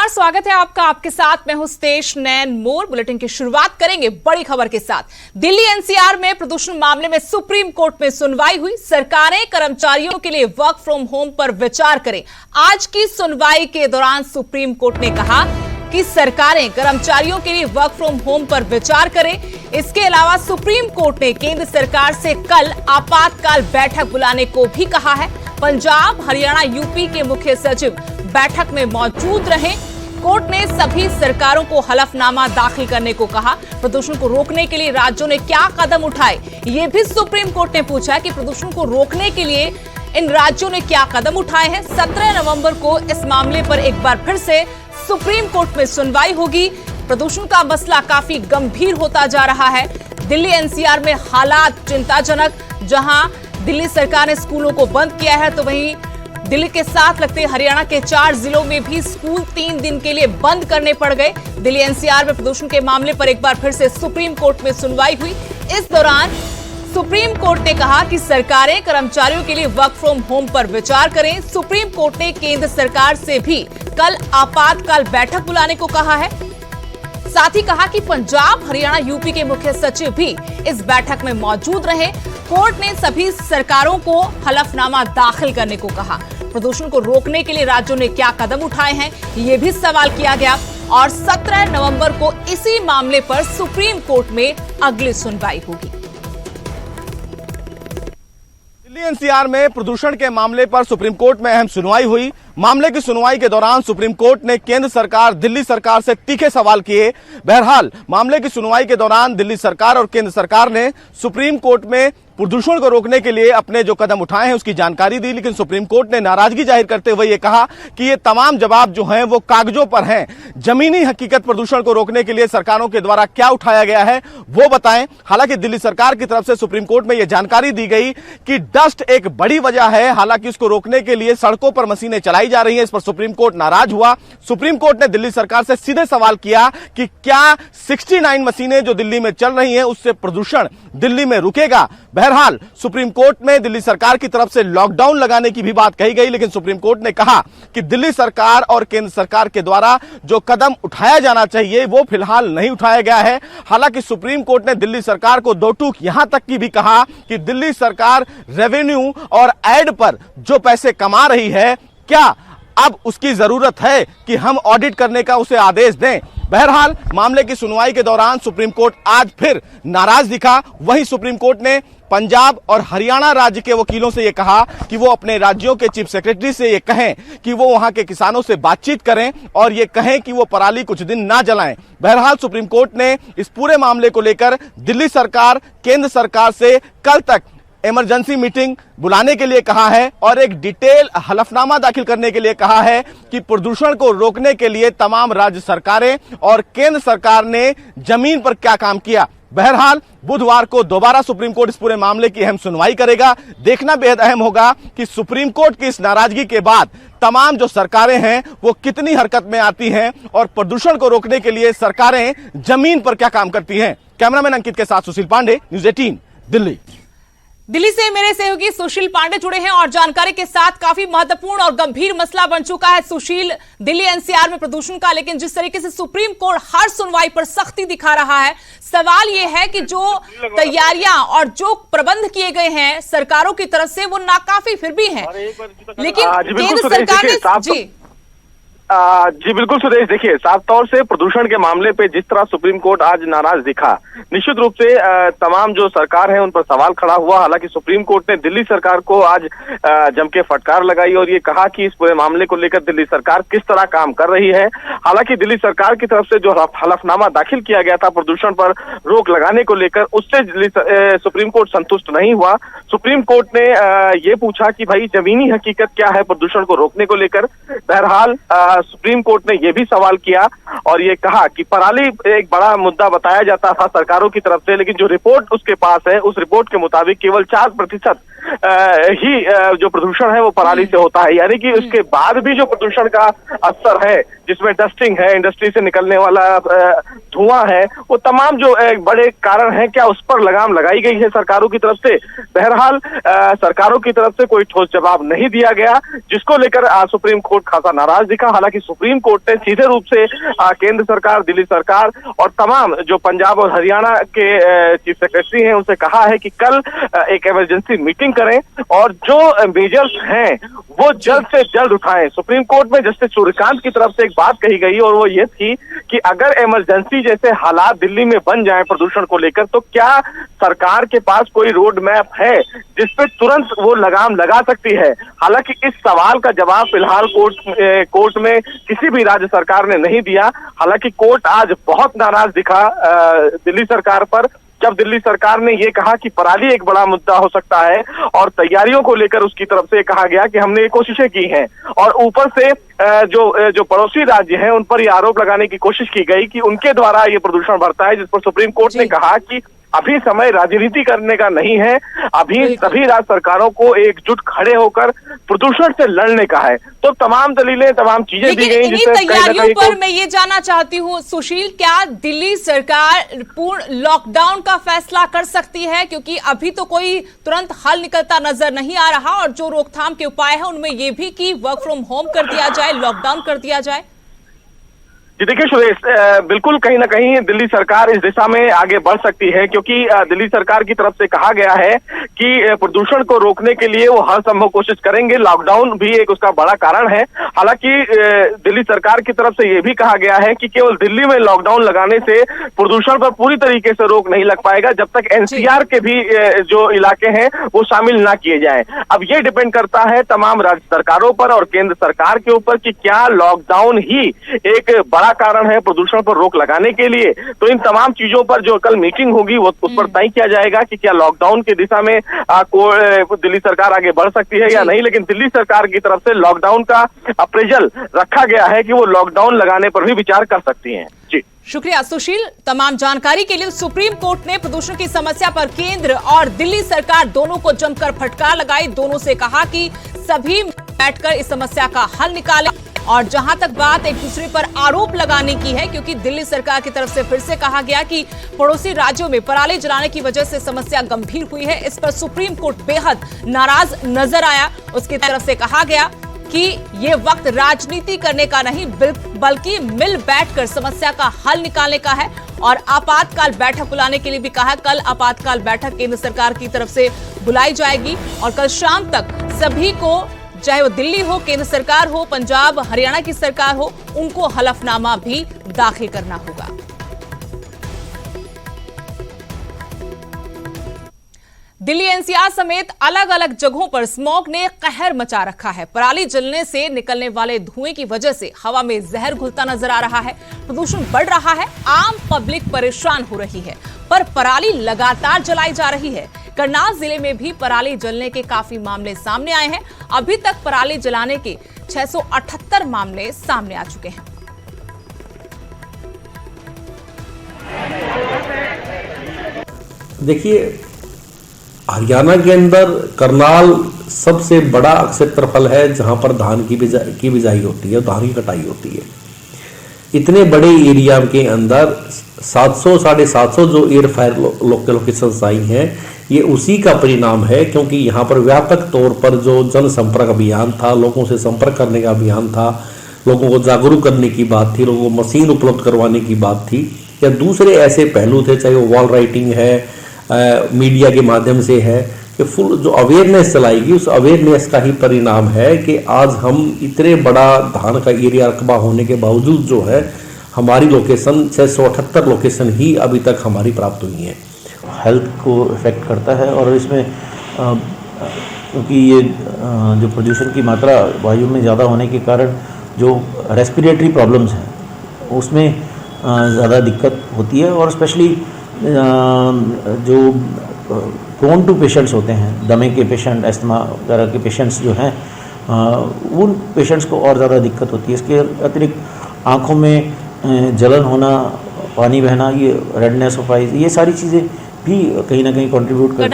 स्वागत है आपका। आपके साथ मैं हूं स्तेश नैन मोर। बुलेटिन की शुरुआत करेंगे बड़ी खबर के साथ। दिल्ली एनसीआर में प्रदूषण मामले में सुप्रीम कोर्ट में सुनवाई हुई। सरकारें कर्मचारियों के लिए वर्क फ्रॉम होम पर विचार करें। आज की सुनवाई के दौरान सुप्रीम कोर्ट ने कहा कि सरकारें कर्मचारियों के लिए वर्क फ्रॉम होम पर विचार करें। इसके अलावा सुप्रीम कोर्ट ने केंद्र सरकार से कल आपातकाल बैठक बुलाने को भी कहा है। पंजाब, हरियाणा, यूपी के मुख्य सचिव बैठक में मौजूद रहे। कोर्ट ने सभी सरकारों को हलफनामा दाखिल करने को कहा। प्रदूषण को रोकने के लिए राज्यों ने क्या कदम उठाए, ये भी सुप्रीम कोर्ट ने पूछा कि प्रदूषण को रोकने के लिए इन राज्यों ने क्या कदम उठाए हैं। 17 नवंबर को इस मामले पर एक बार फिर से सुप्रीम कोर्ट में सुनवाई होगी। प्रदूषण का मसला काफी गंभीर होता जा रहा है। दिल्ली एनसीआर में हालात चिंताजनक। जहां दिल्ली सरकार ने स्कूलों को बंद किया है, तो वहीं दिल्ली के साथ लगते हरियाणा के 4 जिलों में भी स्कूल 3 दिन के लिए बंद करने पड़ गए। दिल्ली एनसीआर में प्रदूषण के मामले पर एक बार फिर से सुप्रीम कोर्ट में सुनवाई हुई। इस दौरान सुप्रीम कोर्ट ने कहा कि सरकारें कर्मचारियों के लिए वर्क फ्रॉम होम पर विचार करें। सुप्रीम कोर्ट ने केंद्र सरकार से भी कल आपातकाल बैठक बुलाने को कहा है। साथ ही कहा कि पंजाब, हरियाणा, यूपी के मुख्य सचिव भी इस बैठक में मौजूद रहे। कोर्ट ने सभी सरकारों को हलफनामा दाखिल करने को कहा। प्रदूषण को रोकने के लिए राज्यों ने क्या कदम उठाए हैं, ये भी सवाल किया गया। और 17 नवंबर को इसी मामले पर सुप्रीम कोर्ट में अगली सुनवाई होगी। दिल्ली एनसीआर में प्रदूषण के मामले पर सुप्रीम कोर्ट में अहम सुनवाई हुई। मामले की सुनवाई के दौरान सुप्रीम कोर्ट ने केंद्र सरकार, दिल्ली सरकार से तीखे सवाल किए। बहरहाल मामले की सुनवाई के दौरान दिल्ली सरकार और केंद्र सरकार ने सुप्रीम कोर्ट में प्रदूषण को रोकने के लिए अपने जो कदम उठाए हैं उसकी जानकारी दी, लेकिन सुप्रीम कोर्ट ने नाराजगी जाहिर करते हुए ये कहा कि ये तमाम जवाब जो हैं वो कागजों पर हैं। जमीनी हकीकत प्रदूषण को रोकने के लिए सरकारों के द्वारा क्या उठाया गया है वो बताएं। हालांकि दिल्ली सरकार की तरफ से सुप्रीम कोर्ट में यह जानकारी दी गई कि डस्ट एक बड़ी वजह है। हालांकि इसको रोकने के लिए सड़कों पर मशीनें चलाई जा रही हैं। इस पर सुप्रीम कोर्ट नाराज हुआ। सुप्रीम कोर्ट ने दिल्ली सरकार से सीधे सवाल किया कि क्या 69 मशीनें जो दिल्ली में चल रही हैं उससे प्रदूषण दिल्ली में रुकेगा। बहरहाल सुप्रीम कोर्ट में दिल्ली सरकार की तरफ से लॉकडाउन लगाने की भी बात कही गई, लेकिन सुप्रीम कोर्ट ने कहा कि दिल्ली सरकार और केंद्र सरकार के द्वारा जो कदम उठाया जाना चाहिए वो फिलहाल नहीं उठाया गया है। हालांकि सुप्रीम कोर्ट ने दिल्ली सरकार को दो टूक यहां तक की भी कहा कि दिल्ली सरकार रेवेन्यू और एड पर जो पैसे कमा रही है, क्या अब उसकी जरूरत है कि हम ऑडिट करने का उसे आदेश दें। बहरहाल मामले की सुनवाई के दौरान सुप्रीम कोर्ट आज फिर नाराज दिखा। वहीं सुप्रीम कोर्ट ने पंजाब और हरियाणा राज्य के वकीलों से यह कहा कि वो अपने राज्यों के चीफ सेक्रेटरी से ये कहें कि वो वहां के किसानों से बातचीत करें और ये कहें कि वो पराली कुछ दिन ना जलाएं। बहरहाल सुप्रीम कोर्ट ने इस पूरे मामले को लेकर दिल्ली सरकार, केंद्र सरकार से कल तक इमरजेंसी मीटिंग बुलाने के लिए कहा है और एक डिटेल हलफनामा दाखिल करने के लिए कहा है कि प्रदूषण को रोकने के लिए तमाम राज्य सरकारें और केंद्र सरकार ने जमीन पर क्या काम किया। बहरहाल बुधवार को दोबारा सुप्रीम कोर्ट इस पूरे मामले की अहम सुनवाई करेगा। देखना बेहद अहम होगा कि सुप्रीम कोर्ट की इस नाराजगी के बाद तमाम जो सरकारें हैं वो कितनी हरकत में आती हैं और प्रदूषण को रोकने के लिए सरकारें जमीन पर क्या काम करती हैं। कैमरामैन अंकित के साथ सुशील पांडे, न्यूज़ 18 दिल्ली। दिल्ली से मेरे सहयोगी सुशील पांडे जुड़े हैं और जानकारी के साथ काफी महत्वपूर्ण और गंभीर मसला बन चुका है सुशील, दिल्ली एनसीआर में प्रदूषण का। लेकिन जिस तरीके से सुप्रीम कोर्ट हर सुनवाई पर सख्ती दिखा रहा है, सवाल यह है कि जो तैयारियां और जो प्रबंध किए गए हैं सरकारों की तरफ से वो नाकाफी फिर भी हैं। लेकिन केंद्र सरकार ने जी बिल्कुल सुदेश, देखिए साफ तौर से प्रदूषण के मामले पे जिस तरह सुप्रीम कोर्ट आज नाराज दिखा, निश्चित रूप से तमाम जो सरकार है उन पर सवाल खड़ा हुआ। हालांकि सुप्रीम कोर्ट ने दिल्ली सरकार को आज जम के फटकार लगाई और ये कहा कि इस पूरे मामले को लेकर दिल्ली सरकार किस तरह काम कर रही है। हालांकि दिल्ली सरकार की तरफ से जो हलफनामा दाखिल किया गया था प्रदूषण पर रोक लगाने को लेकर, उससे सुप्रीम कोर्ट संतुष्ट नहीं हुआ। सुप्रीम कोर्ट ने ये पूछा कि भाई जमीनी हकीकत क्या है प्रदूषण को रोकने को लेकर। बहरहाल सुप्रीम कोर्ट ने यह भी सवाल किया और ये कहा कि पराली एक बड़ा मुद्दा बताया जाता था सरकारों की तरफ से, लेकिन जो रिपोर्ट उसके पास है उस रिपोर्ट के मुताबिक केवल 4% ही जो प्रदूषण है वो पराली से होता है। यानी कि उसके बाद भी जो प्रदूषण का असर है, जिसमें डस्टिंग है, इंडस्ट्री से निकलने वाला धुआं है, वो तमाम जो बड़े कारण हैं, क्या उस पर लगाम लगाई गई है सरकारों की तरफ से? बहरहाल सरकारों की तरफ से कोई ठोस जवाब नहीं दिया गया, जिसको लेकर सुप्रीम कोर्ट खासा नाराज दिखा। हालांकि सुप्रीम कोर्ट ने सीधे रूप से केंद्र सरकार, दिल्ली सरकार और तमाम जो पंजाब और हरियाणा के चीफ सेक्रेटरी हैं उनसे कहा है कि कल एक इमरजेंसी मीटिंग करें और जो मेजर्स हैं वो जल्द से जल्द उठाएं। सुप्रीम कोर्ट में जस्टिस सूर्यकांत की तरफ से एक बात कही गई और वो ये थी कि अगर इमरजेंसी जैसे हालात दिल्ली में बन जाए प्रदूषण को लेकर, तो क्या सरकार के पास कोई रोड मैप है जिसपे तुरंत वो लगाम लगा सकती है? हालांकि इस सवाल का जवाब फिलहाल कोर्ट में किसी भी राज्य सरकार ने नहीं दिया। हालांकि कोर्ट आज बहुत नाराज दिखा दिल्ली सरकार पर, जब दिल्ली सरकार ने ये कहा कि पराली एक बड़ा मुद्दा हो सकता है और तैयारियों को लेकर उसकी तरफ से कहा गया कि हमने ये कोशिशें की हैं, और ऊपर से जो पड़ोसी राज्य हैं उन पर ये आरोप लगाने की कोशिश की गई कि उनके द्वारा ये प्रदूषण बढ़ता है, जिस पर सुप्रीम कोर्ट ने कहा कि अभी समय राजनीति करने का नहीं है, अभी सभी राज्य सरकारों को एकजुट खड़े होकर प्रदूषण से लड़ने का है। तो तमाम दलीलें, तमाम चीजें दी गई। इन्हीं तैयारियों पर मैं ये जानना चाहती हूँ सुशील, क्या दिल्ली सरकार पूर्ण लॉकडाउन का फैसला कर सकती है? क्योंकि अभी तो कोई तुरंत हल निकलता नजर नहीं आ रहा, और जो रोकथाम के उपाय है उनमें ये भी कि वर्क फ्रॉम होम कर दिया जाए, लॉकडाउन कर दिया जाए। जी देखिए सुरेश, बिल्कुल कहीं ना कहीं दिल्ली सरकार इस दिशा में आगे बढ़ सकती है, क्योंकि दिल्ली सरकार की तरफ से कहा गया है कि प्रदूषण को रोकने के लिए वो हर संभव कोशिश करेंगे। लॉकडाउन भी एक उसका बड़ा कारण है। हालांकि दिल्ली सरकार की तरफ से ये भी कहा गया है कि केवल दिल्ली में लॉकडाउन लगाने से प्रदूषण पर पूरी तरीके से रोक नहीं लग पाएगा जब तक एनसीआर के भी जो इलाके हैं वो शामिल ना किए जाएं। अब ये डिपेंड करता है तमाम राज्य सरकारों पर और केंद्र सरकार के ऊपर कि क्या लॉकडाउन ही एक बड़ा कारण है प्रदूषण पर रोक लगाने के लिए। तो इन तमाम चीजों पर जो कल मीटिंग होगी वो उस पर तय किया जाएगा कि क्या लॉकडाउन की दिशा में दिल्ली सरकार आगे बढ़ सकती है या नहीं। लेकिन दिल्ली सरकार की तरफ से लॉकडाउन का अप्रेजल रखा गया है कि वो लॉकडाउन लगाने पर भी विचार कर सकती हैं। जी शुक्रिया सुशील, तमाम जानकारी के लिए। सुप्रीम कोर्ट ने प्रदूषण की समस्या पर केंद्र और दिल्ली सरकार दोनों को जमकर फटकार लगाई। दोनों से कहा कि सभी बैठकर इस समस्या का हल निकालें। और जहां तक बात एक दूसरे पर आरोप लगाने की है, क्योंकि दिल्ली सरकार की तरफ से फिर से कहा गया कि पड़ोसी राज्यों में पराली जलाने की वजह से समस्या गंभीर हुई है, इस पर सुप्रीम कोर्ट बेहद नाराज नजर आया। उसकी तरफ से कहा गया कि ये वक्त राजनीति करने का नहीं बल्कि मिल बैठकर समस्या का हल निकालने का है। और आपातकाल बैठक बुलाने के लिए भी कहा। कल आपातकाल बैठक केंद्र सरकार की तरफ से बुलाई जाएगी और कल शाम तक सभी को, चाहे वो दिल्ली हो, केंद्र सरकार हो, पंजाब हरियाणा की सरकार हो, उनको हलफनामा भी दाखिल करना होगा। दिल्ली एनसीआर समेत अलग अलग जगहों पर स्मॉग ने कहर मचा रखा है। पराली जलने से निकलने वाले धुएं की वजह से हवा में जहर घुलता नजर आ रहा है, प्रदूषण बढ़ रहा है, आम पब्लिक परेशान हो रही है। पर पराली लगातार जलाई जा रही है। करनाल जिले में भी पराली जलने के काफी मामले सामने आए हैं। अभी तक पराली जलाने के 678 मामले सामने आ चुके हैं। देखिए, हरियाणा के अंदर करनाल सबसे बड़ा क्षेत्रफल है जहां पर धान की बिजाई होती है, धान की कटाई होती है। इतने बड़े एरिया के अंदर 700-750 जो एयर फायर लोकेशंस आई हैं, ये उसी का परिणाम है, क्योंकि यहाँ पर व्यापक तौर पर जो जनसंपर्क अभियान था, लोगों से संपर्क करने का अभियान था, लोगों को जागरूक करने की बात थी, लोगों को मशीन उपलब्ध करवाने की बात थी, या दूसरे ऐसे पहलू थे, चाहे वो वॉल राइटिंग है, मीडिया के माध्यम से है, कि फुल जो अवेयरनेस चलाई गई, उस अवेयरनेस का ही परिणाम है कि आज हम इतने बड़ा धान का एरिया रकबा होने के बावजूद जो है हमारी लोकेशन 678 लोकेशन ही अभी तक हमारी प्राप्त हुई हैं। हेल्थ को इफ़ेक्ट करता है और इसमें क्योंकि ये जो प्रदूषण की मात्रा वायु में ज़्यादा होने के कारण जो रेस्पिरेटरी प्रॉब्लम्स हैं उसमें ज़्यादा दिक्कत होती है। और स्पेशली जो प्रोन टू पेशेंट्स होते हैं, दमे के पेशेंट, अस्थमा वगैरह के पेशेंट्स जो हैं, उन पेशेंट्स को और ज़्यादा दिक्कत होती है। इसके अतिरिक्त आँखों में जलन होना, पानी बहना, ये रेडनेस ऑफ आइज, ये सारी चीज़ें भी कहीं ना कहीं कंट्रीब्यूट करती हैं।